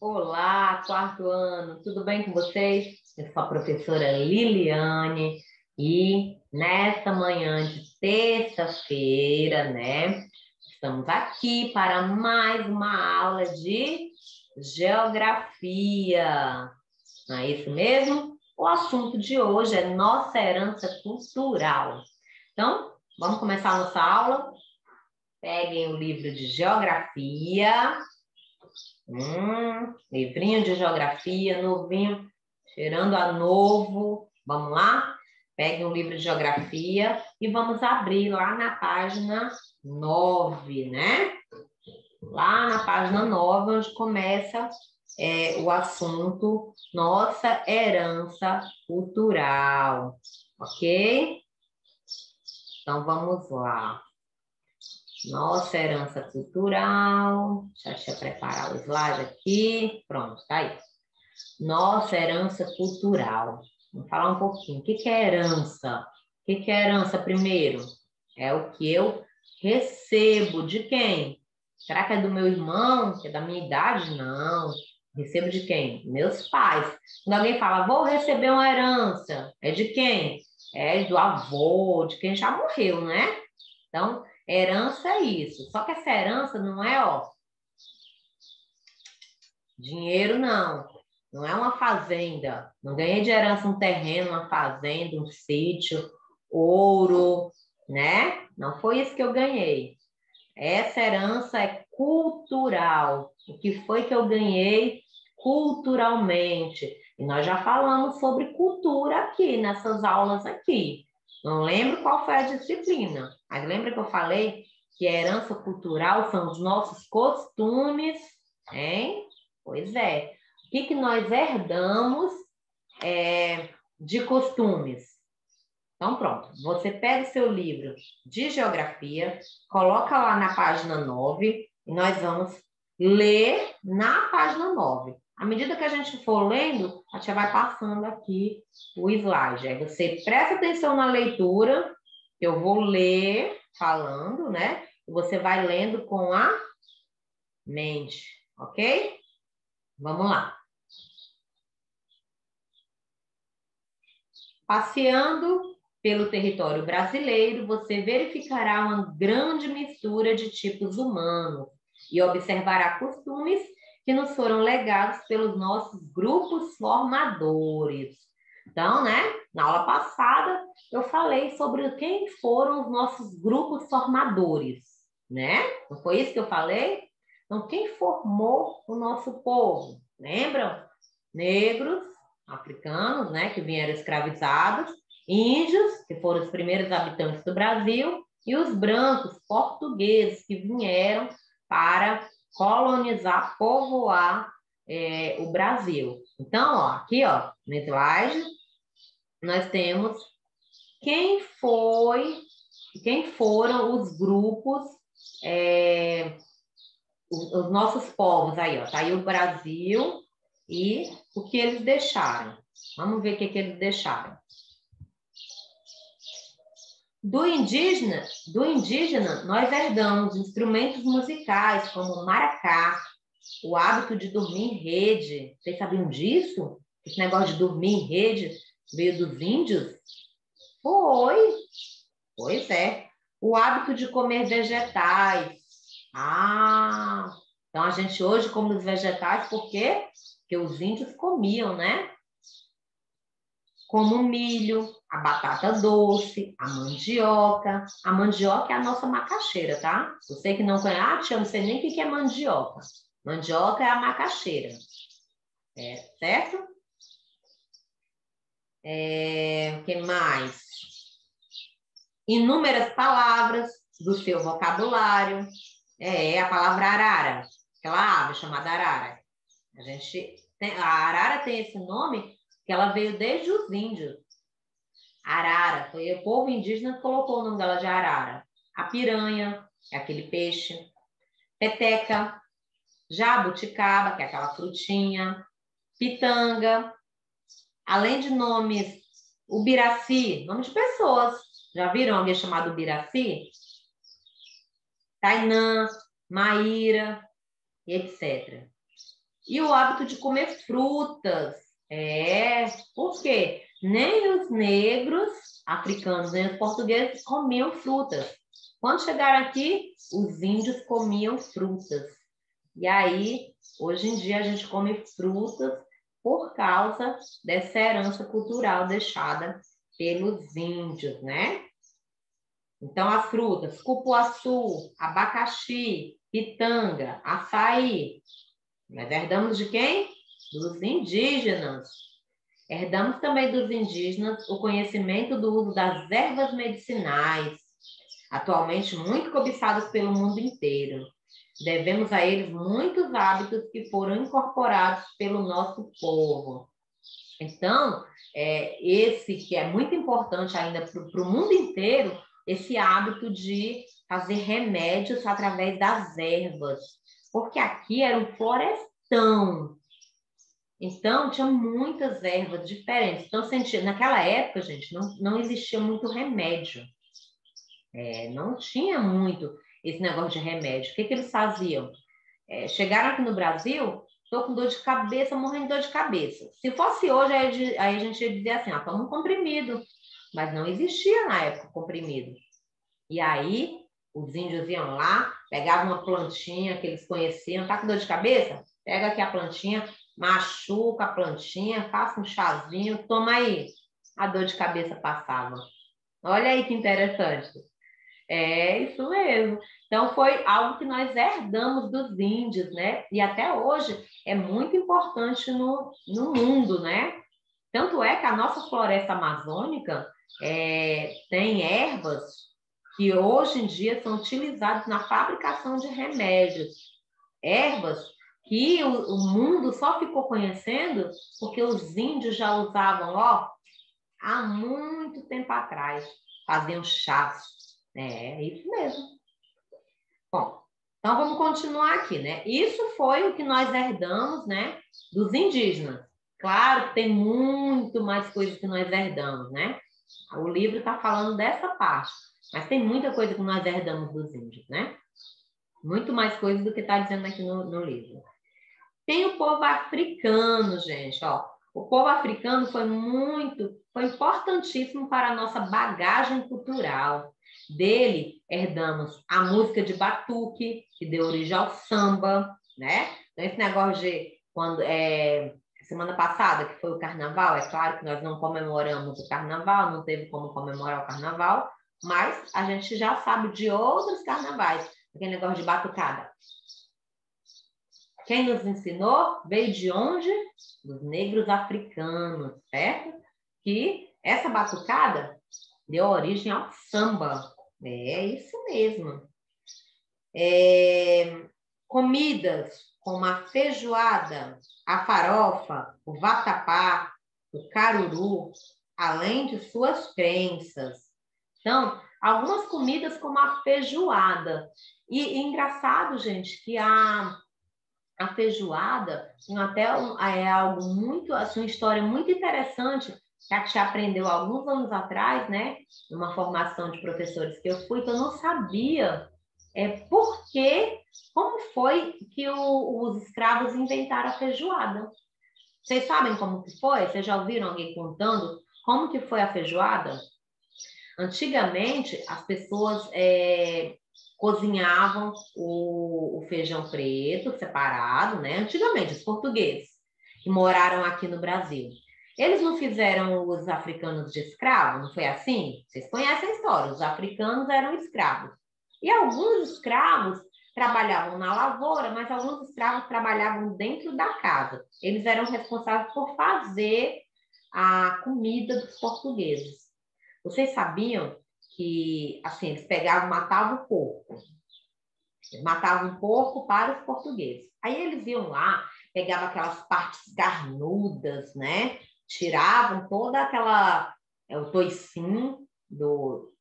Olá, quarto ano, tudo bem com vocês? Eu sou a professora Liliane e nessa manhã de terça-feira, né, estamos aqui para mais uma aula de geografia. Não é isso mesmo? O assunto de hoje é nossa herança cultural. Então, vamos começar a nossa aula? Peguem o livro de geografia. Livrinho de geografia, novinho, cheirando a novo. Vamos lá? Pegue um livro de geografia e vamos abrir lá na página 9, né? Lá na página 9, onde começa o assunto nossa herança cultural. Ok? Então vamos lá. Nossa herança cultural. Deixa eu preparar o slide aqui. Pronto, tá aí. Nossa herança cultural. Vamos falar um pouquinho. O que é herança? O que é herança primeiro? É o que eu recebo de quem? Será que é do meu irmão? Que é da minha idade? Não. Recebo de quem? Meus pais. Quando alguém fala, vou receber uma herança, é de quem? É do avô, de quem já morreu, né? Então, herança é isso. Só que essa herança não é, ó, dinheiro não. Não é uma fazenda. Não ganhei de herança um terreno, uma fazenda, um sítio, ouro, né? Não foi isso que eu ganhei. Essa herança é cultural. O que foi que eu ganhei culturalmente? E nós já falamos sobre cultura aqui, nessas aulas aqui. Não lembro qual foi a disciplina, mas lembra que eu falei que a herança cultural são os nossos costumes, hein? Pois é. O que nós herdamos de costumes? Então, pronto. Você pega o seu livro de geografia, coloca lá na página 9 e nós vamos ler na página 9. À medida que a gente for lendo, a gente vai passando aqui o slide. Aí você presta atenção na leitura, eu vou ler falando, né? E você vai lendo com a mente, ok? Vamos lá. Passeando pelo território brasileiro, você verificará uma grande mistura de tipos humanos e observará costumes que nos foram legados pelos nossos grupos formadores. Então, né, na aula passada, eu falei sobre quem foram os nossos grupos formadores, né? Não foi isso que eu falei? Então, quem formou o nosso povo? Lembram? Negros, africanos, né, que vieram escravizados, índios, que foram os primeiros habitantes do Brasil, e os brancos, portugueses, que vieram para colonizar, povoar o Brasil. Então, ó, aqui, ó, no slide, nós temos quem foram os grupos, os nossos povos aí, ó, tá aí o Brasil e o que eles deixaram. Vamos ver o que eles deixaram. Do indígena, nós herdamos instrumentos musicais como o maracá, o hábito de dormir em rede. Vocês sabiam disso? Esse negócio de dormir em rede veio dos índios? Foi. Pois é. O hábito de comer vegetais. Ah, então a gente hoje come os vegetais por quê? Porque os índios comiam, né? Como o milho, a batata doce, a mandioca. A mandioca é a nossa macaxeira, tá? Você que não conhece, tia, eu não sei nem o que é mandioca. Mandioca é a macaxeira. Certo? O que mais? Inúmeras palavras do seu vocabulário. A palavra arara, aquela ave chamada arara. A arara tem esse nome que ela veio desde os índios. Arara, foi o povo indígena que colocou o nome dela de arara. A piranha, é aquele peixe. Peteca, jabuticaba, que é aquela frutinha. Pitanga, além de nomes, Ubiraci, nome de pessoas. Já viram alguém chamado Ubiraci? Tainã, Maíra, etc. E o hábito de comer frutas. Por quê? Nem os negros africanos, nem os portugueses comiam frutas. Quando chegaram aqui, os índios comiam frutas. E aí, hoje em dia, a gente come frutas por causa dessa herança cultural deixada pelos índios, né? Então, as frutas, cupuaçu, abacaxi, pitanga, açaí. Nós herdamos de quem? Dos indígenas. Herdamos também dos indígenas o conhecimento do uso das ervas medicinais, atualmente muito cobiçadas pelo mundo inteiro. Devemos a eles muitos hábitos que foram incorporados pelo nosso povo. Então, esse que é muito importante ainda para o mundo inteiro, esse hábito de fazer remédios através das ervas, porque aqui era um florestão. Então, tinha muitas ervas diferentes. Então, naquela época, gente, não existia muito remédio. Não tinha muito esse negócio de remédio. O que eles faziam? Chegaram aqui no Brasil, estou com dor de cabeça, morrendo de dor de cabeça. Se fosse hoje, aí a gente ia dizer assim, toma um comprimido. Mas não existia na época comprimido. E aí, os índios iam lá, pegavam uma plantinha que eles conheciam, tá com dor de cabeça? Pega aqui a plantinha, machuca a plantinha, faça um chazinho, toma aí. A dor de cabeça passava. Olha aí que interessante. É isso mesmo. Então, foi algo que nós herdamos dos índios, né? E até hoje é muito importante no mundo, né? Tanto é que a nossa floresta amazônica tem ervas que hoje em dia são utilizadas na fabricação de remédios. Ervas que o mundo só ficou conhecendo porque os índios já usavam, há muito tempo atrás. Faziam chás. É isso mesmo. Bom, então vamos continuar aqui, né? Isso foi o que nós herdamos, né, dos indígenas. Claro que tem muito mais coisas que nós herdamos, né? O livro está falando dessa parte, mas tem muita coisa que nós herdamos dos índios, né? Muito mais coisas do que está dizendo aqui no livro. Tem o povo africano, gente, O povo africano foi importantíssimo para a nossa bagagem cultural. Dele, herdamos a música de batuque, que deu origem ao samba, né? Então, esse negócio de semana passada, que foi o carnaval, é claro que nós não comemoramos o carnaval, não teve como comemorar o carnaval, mas a gente já sabe de outros carnavais, aquele negócio de batucada. Quem nos ensinou veio de onde? Dos negros africanos, certo? Que essa batucada deu origem ao samba. É isso mesmo. Comidas como a feijoada, a farofa, o vatapá, o caruru, além de suas crenças. Então, algumas comidas como a feijoada. E engraçado, gente, que a feijoada tem até algo muito, assim, uma história muito interessante que a gente aprendeu alguns anos atrás, né? Numa formação de professores que eu fui, que eu não sabia como foi que os escravos inventaram a feijoada. Vocês sabem como que foi? Vocês já ouviram alguém contando como que foi a feijoada? Antigamente, as pessoas cozinhavam o feijão preto separado, né? Antigamente, os portugueses que moraram aqui no Brasil. Eles não fizeram os africanos de escravo, não foi assim? Vocês conhecem a história, os africanos eram escravos. E alguns escravos trabalhavam na lavoura, mas alguns escravos trabalhavam dentro da casa. Eles eram responsáveis por fazer a comida dos portugueses. Vocês sabiam que, assim, eles pegavam, matavam o porco. Eles matavam o porco para os portugueses. Aí eles iam lá, pegavam aquelas partes carnudas, né? Tiravam toda o toicinho do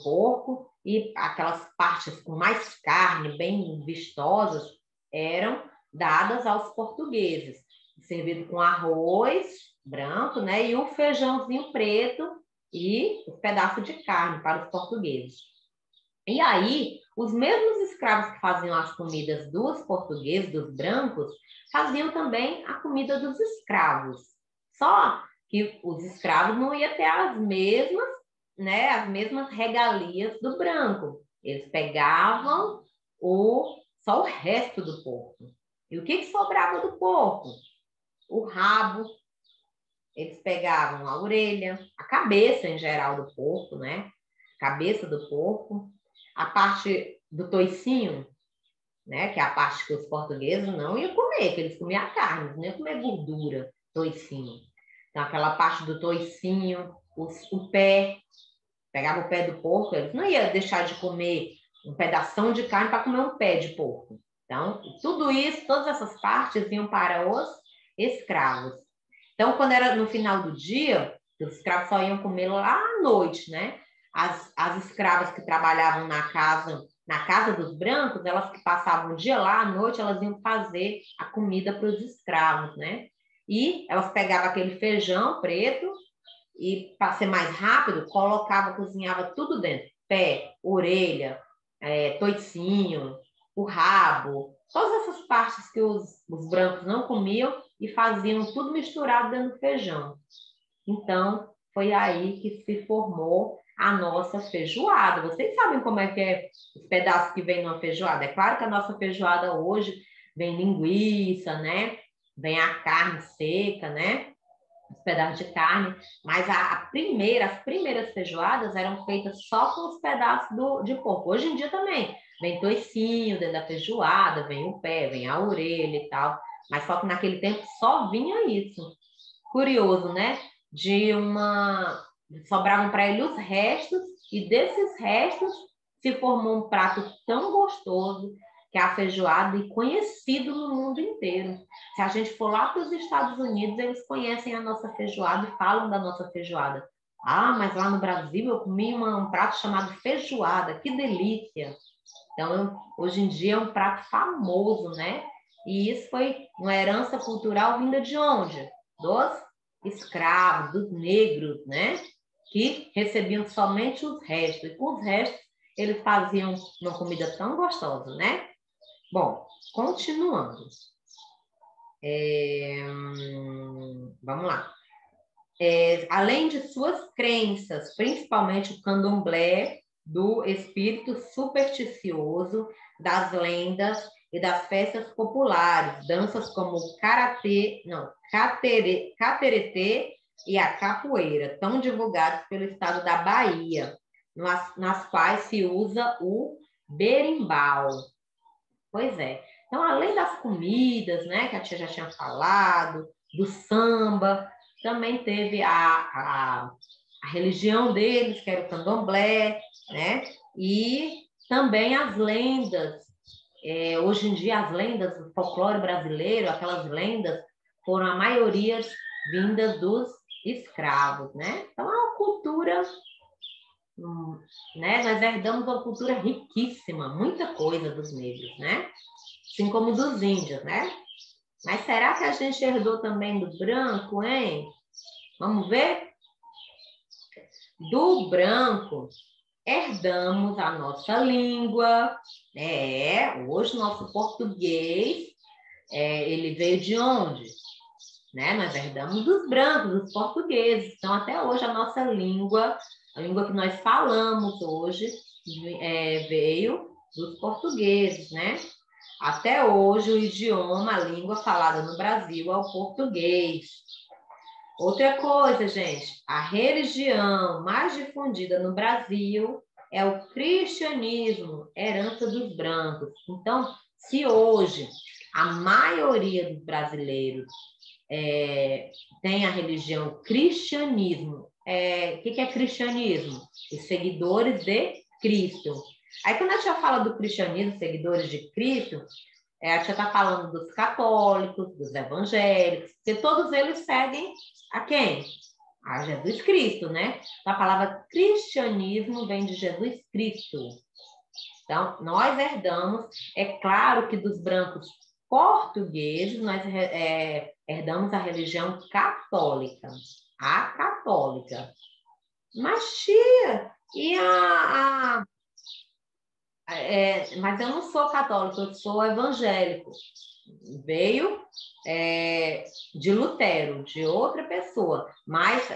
porco e aquelas partes com mais carne, bem vistosas, eram dadas aos portugueses. Servido com arroz branco, né? E um feijãozinho preto e um pedaço de carne para os portugueses. E aí, os mesmos escravos que faziam as comidas dos portugueses, dos brancos, faziam também a comida dos escravos. Só que os escravos não iam ter as mesmas, né, as mesmas regalias do branco. Eles pegavam só o resto do porco. E o que sobrava do porco? O rabo. Eles pegavam a orelha, a cabeça em geral do porco, né? Cabeça do porco, a parte do toicinho, né? Que é a parte que os portugueses não iam comer, que eles comiam a carne, eles não iam comer gordura, toicinho. Então, aquela parte do toicinho, o pé, pegava o pé do porco, eles não iam deixar de comer um pedação de carne para comer um pé de porco. Então, tudo isso, todas essas partes iam para os escravos. Então, quando era no final do dia, os escravos só iam comer lá à noite, né? As escravas que trabalhavam na casa dos brancos, elas que passavam o dia lá, à noite, elas iam fazer a comida para os escravos, né? E elas pegavam aquele feijão preto e, para ser mais rápido, colocava, cozinhava tudo dentro. Pé, orelha, toicinho, o rabo, todas essas partes que os brancos não comiam e faziam tudo misturado dentro do feijão. Então, foi aí que se formou a nossa feijoada. Vocês sabem como é que é os pedaços que vem numa feijoada? É claro que a nossa feijoada hoje vem linguiça, né? Vem a carne seca, né? Os pedaços de carne, mas as primeiras feijoadas eram feitas só com os pedaços de porco. Hoje em dia também vem toicinho dentro da feijoada, vem o pé, vem a orelha e tal, mas só que naquele tempo só vinha isso. Curioso, né? Sobravam para ele os restos, e desses restos se formou um prato tão gostoso que é a feijoada, e conhecido no mundo inteiro. Se a gente for lá para os Estados Unidos, eles conhecem a nossa feijoada e falam da nossa feijoada. Ah, mas lá no Brasil eu comi um prato chamado feijoada, que delícia! Então, hoje em dia é um prato famoso, né? E isso foi uma herança cultural vinda de onde? Dos escravos, dos negros, né? Que recebiam somente os restos. E com os restos, eles faziam uma comida tão gostosa, né? Bom, continuando. Vamos lá. Além de suas crenças, principalmente o candomblé, do espírito supersticioso, das lendas e das festas populares, danças como o cateretê e a capoeira, tão divulgadas pelo estado da Bahia, nas quais se usa o berimbau. Pois é. Então, além das comidas, né, que a tia já tinha falado, do samba, também teve a religião deles, que era o candomblé, né? E também as lendas. Hoje em dia, as lendas do folclore brasileiro, aquelas lendas, foram a maioria vindas dos escravos, né? Então, é uma cultura, né? Nós herdamos uma cultura riquíssima, muita coisa dos negros, né? Assim como dos índios, né? Mas será que a gente herdou também do branco, hein? Vamos ver? Do branco, herdamos a nossa língua. Hoje o nosso português, ele veio de onde? Né? Nós herdamos dos brancos, dos portugueses. Então, até hoje, a nossa língua, a língua que nós falamos hoje, veio dos portugueses, né? Até hoje, o idioma, a língua falada no Brasil é o português. Outra coisa, gente, a religião mais difundida no Brasil é o cristianismo, herança dos brancos. Então, se hoje a maioria dos brasileiros tem a religião cristianismo, o que é cristianismo? Os seguidores de Cristo. Aí, quando a tia fala do cristianismo, seguidores de Cristo, a tia está falando dos católicos, dos evangélicos, porque todos eles seguem a quem? A Jesus Cristo, né? A palavra cristianismo vem de Jesus Cristo. Então, nós herdamos, é claro que dos brancos portugueses, nós herdamos a religião católica, a católica. Mas, tia, e Mas eu não sou católico, eu sou evangélico. Veio de Lutero, de outra pessoa. Mas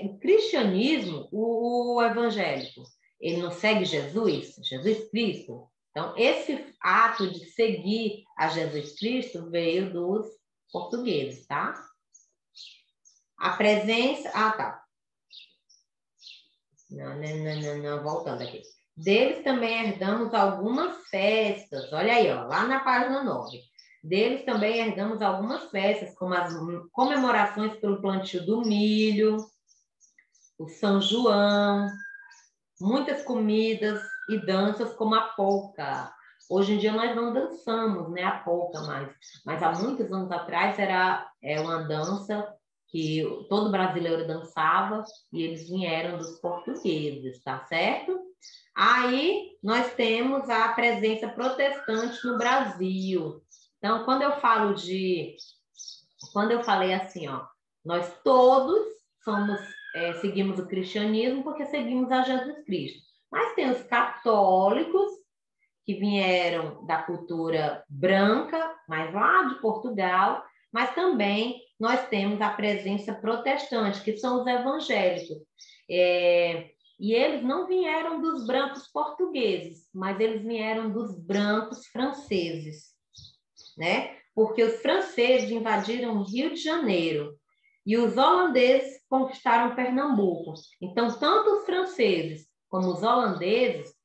o cristianismo, o evangélico, ele não segue Jesus Cristo. Então, esse ato de seguir a Jesus Cristo veio dos portugueses, tá? A presença... Ah, tá. Não, voltando aqui. Deles também herdamos algumas festas. Olha aí, ó, lá na página 9. Deles também herdamos algumas festas, como as comemorações pelo plantio do milho, o São João, muitas comidas e danças como a polca. Hoje em dia nós não dançamos, né, a polca mais, mas há muitos anos atrás era uma dança que todo brasileiro dançava e eles vieram dos portugueses, tá certo? Aí nós temos a presença protestante no Brasil. Então, quando eu falei assim, ó, nós todos seguimos o cristianismo porque seguimos a Jesus Cristo. Mas tem os católicos que vieram da cultura branca, mas lá de Portugal, mas também nós temos a presença protestante, que são os evangélicos. E eles não vieram dos brancos portugueses, mas eles vieram dos brancos franceses, né? Porque os franceses invadiram o Rio de Janeiro e os holandeses conquistaram Pernambuco. Então, tanto os franceses como os holandeses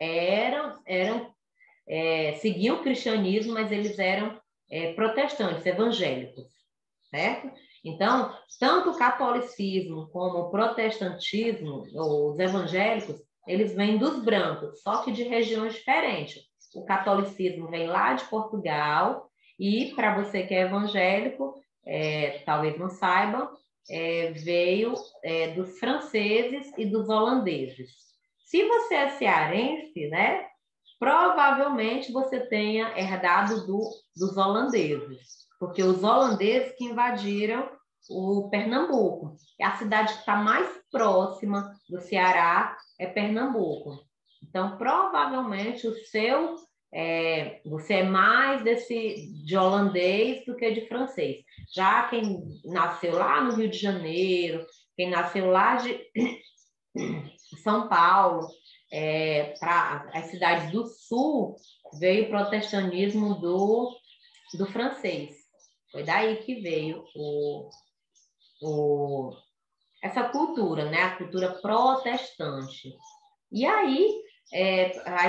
seguiam o cristianismo, mas eles eram protestantes, evangélicos, certo? Então, tanto o catolicismo como o protestantismo, os evangélicos, eles vêm dos brancos, só que de regiões diferentes. O catolicismo vem lá de Portugal e, para você que é evangélico, talvez não saiba, veio dos franceses e dos holandeses. Se você é cearense, né, provavelmente você tenha herdado dos holandeses, porque os holandeses que invadiram o Pernambuco. A cidade que está mais próxima do Ceará é Pernambuco. Então, provavelmente, você é mais de holandês do que de francês. Já quem nasceu lá no Rio de Janeiro, quem nasceu lá de São Paulo, para as cidades do sul, veio o protestantismo do francês. Foi daí que veio essa cultura, né? A cultura protestante. E aí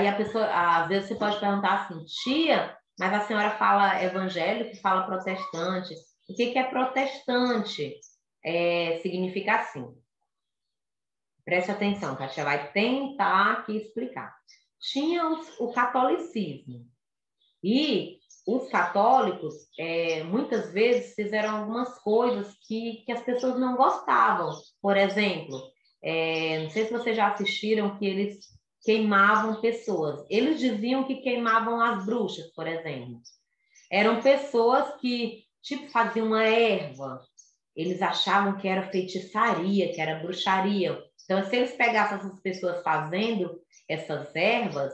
a pessoa, às vezes você pode perguntar assim, tia, mas a senhora fala evangélico, fala protestante. O que é protestante? Significa assim. Preste atenção, que a tia vai tentar aqui explicar. Tinha o catolicismo. E os católicos, muitas vezes, fizeram algumas coisas que as pessoas não gostavam. Por exemplo, não sei se vocês já assistiram que eles queimavam pessoas. Eles diziam que queimavam as bruxas, por exemplo. Eram pessoas que, tipo, faziam uma erva. Eles achavam que era feitiçaria, que era bruxaria. Então, se eles pegassem essas pessoas fazendo essas ervas,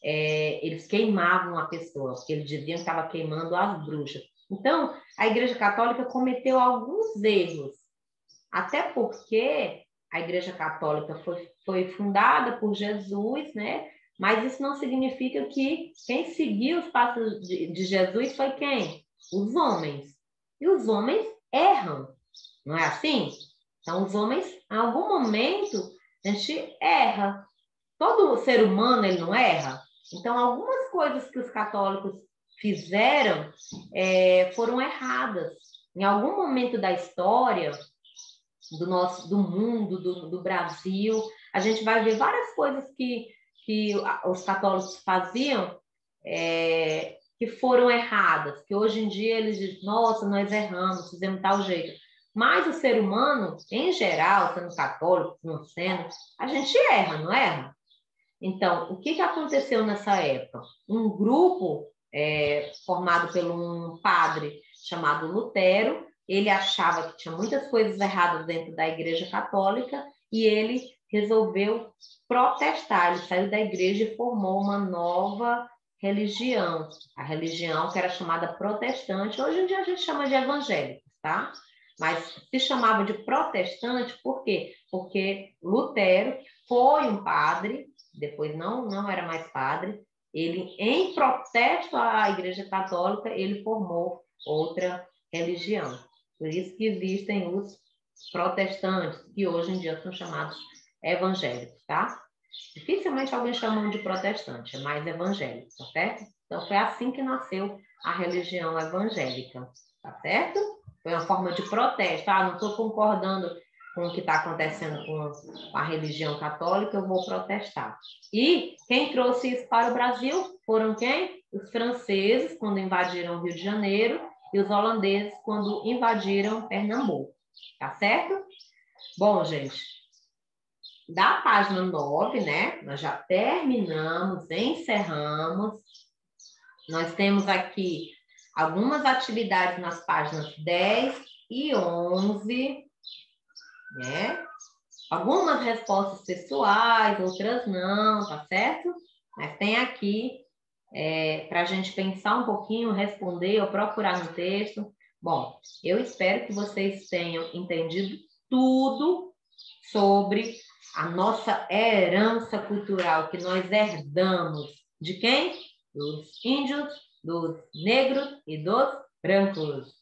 eles queimavam a pessoa, porque eles diziam que estava queimando as bruxas. Então, a Igreja Católica cometeu alguns erros, até porque a Igreja Católica foi fundada por Jesus, né? Mas isso não significa que quem seguiu os passos de Jesus foi quem? Os homens. E os homens erram, não é assim? Então, os homens, em algum momento, a gente erra. Todo ser humano, ele não erra? Então, algumas coisas que os católicos fizeram foram erradas. Em algum momento da história do mundo, do Brasil, a gente vai ver várias coisas que os católicos faziam que foram erradas, que hoje em dia eles dizem, nossa, nós erramos, fizemos tal jeito. Mas o ser humano, em geral, sendo católico, não sendo, a gente erra, não erra? Então, o que aconteceu nessa época? Um grupo formado por um padre chamado Lutero, ele achava que tinha muitas coisas erradas dentro da Igreja Católica e ele resolveu protestar. Ele saiu da igreja e formou uma nova religião. A religião que era chamada protestante, hoje em dia a gente chama de evangélicos, tá? Mas se chamava de protestante por quê? Porque Lutero foi um padre, depois não era mais padre, ele, em protesto à Igreja Católica, ele formou outra religião. Por isso que existem os protestantes, que hoje em dia são chamados evangélicos, tá? Dificilmente alguém chama de protestante, é mais evangélico, tá certo? Então foi assim que nasceu a religião evangélica, tá certo? Foi uma forma de protesto. Ah, não estou concordando com o que está acontecendo com a religião católica, eu vou protestar. E quem trouxe isso para o Brasil foram quem? Os franceses, quando invadiram o Rio de Janeiro, e os holandeses, quando invadiram Pernambuco. Tá certo? Bom, gente, da página 9, né? Nós já terminamos, encerramos. Nós temos aqui algumas atividades nas páginas 10 e 11, né? Algumas respostas pessoais, outras não, tá certo? Mas tem aqui para a gente pensar um pouquinho, responder ou procurar no texto. Bom, eu espero que vocês tenham entendido tudo sobre a nossa herança cultural que nós herdamos. De quem? Dos índios, dos negros e dos brancos.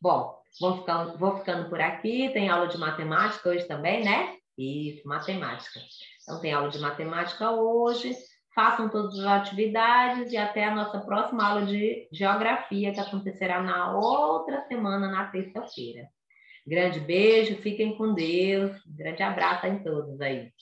Bom, vou ficando por aqui. Tem aula de matemática hoje também, né? Isso, matemática. Então, tem aula de matemática hoje. Façam todas as atividades e até a nossa próxima aula de geografia, que acontecerá na outra semana, na terça-feira. Grande beijo, fiquem com Deus. Grande abraço em todos aí.